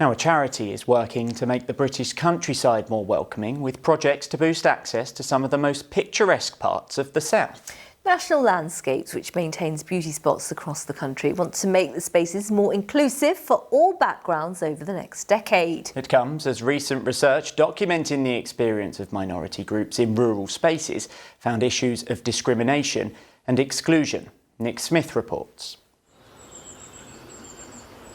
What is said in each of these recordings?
Now, a charity is working to make the British countryside more welcoming with projects to boost access to some of the most picturesque parts of the south. National Landscapes, which maintains beauty spots across the country, want to make the spaces more inclusive for all backgrounds over the next decade. It comes as recent research documenting the experience of minority groups in rural spaces found issues of discrimination and exclusion. Nick Smith reports.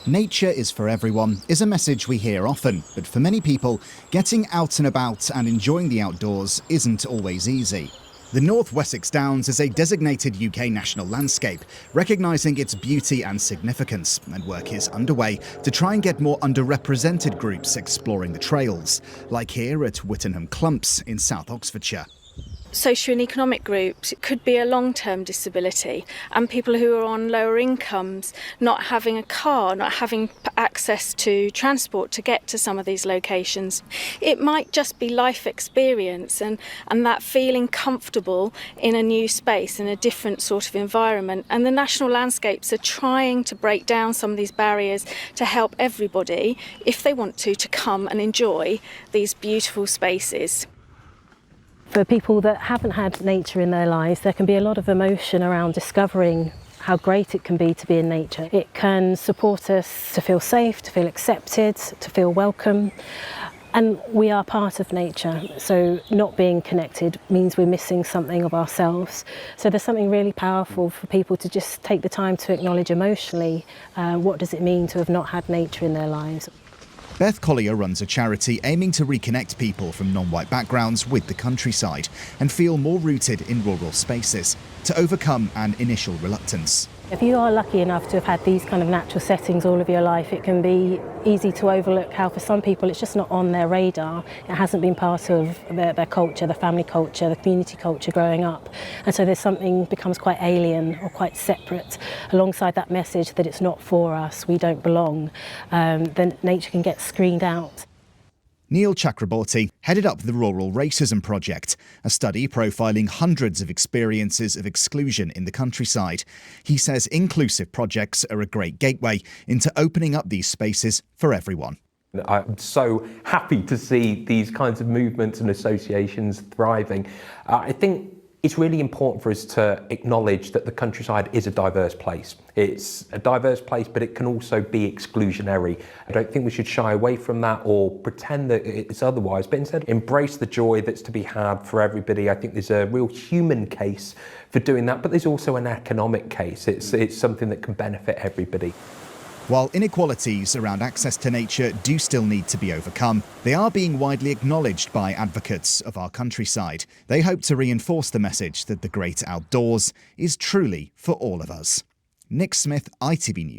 Nature is for everyone is a message we hear often, but for many people, getting out and about and enjoying the outdoors isn't always easy. The North Wessex Downs is a designated UK national landscape, recognising its beauty and significance, and work is underway to try and get more underrepresented groups exploring the trails, like here at Wittenham Clumps in South Oxfordshire. Socio and economic groups, it could be a long-term disability, and people who are on lower incomes, not having a car, not having access to transport to get to some of these locations. It might just be life experience and that feeling comfortable in a new space, in a different sort of environment. And the National Landscapes are trying to break down some of these barriers to help everybody, if they want to come and enjoy these beautiful spaces. For people that haven't had nature in their lives, there can be a lot of emotion around discovering how great it can be to be in nature. It can support us to feel safe, to feel accepted, to feel welcome. And we are part of nature, so not being connected means we're missing something of ourselves. So there's something really powerful for people to just take the time to acknowledge emotionally what does it mean to have not had nature in their lives. Beth Collier runs a charity aiming to reconnect people from non-white backgrounds with the countryside and feel more rooted in rural spaces to overcome an initial reluctance. If you are lucky enough to have had these kind of natural settings all of your life, it can be easy to overlook how for some people it's just not on their radar. It hasn't been part of their culture, the family culture, the community culture growing up. And so there's something becomes quite alien or quite separate alongside that message that it's not for us, we don't belong. Then nature can get screened out. Neil Chakraborty headed up the Rural Racism Project, a study profiling hundreds of experiences of exclusion in the countryside. He says inclusive projects are a great gateway into opening up these spaces for everyone. I'm so happy to see these kinds of movements and associations thriving. I think it's really important for us to acknowledge that the countryside is a diverse place. It's a diverse place, but it can also be exclusionary. I don't think we should shy away from that or pretend that it's otherwise, but instead embrace the joy that's to be had for everybody. I think there's a real human case for doing that, but there's also an economic case. It's something that can benefit everybody. While inequalities around access to nature do still need to be overcome, they are being widely acknowledged by advocates of our countryside. They hope to reinforce the message that the great outdoors is truly for all of us. Nick Smith, ITV News.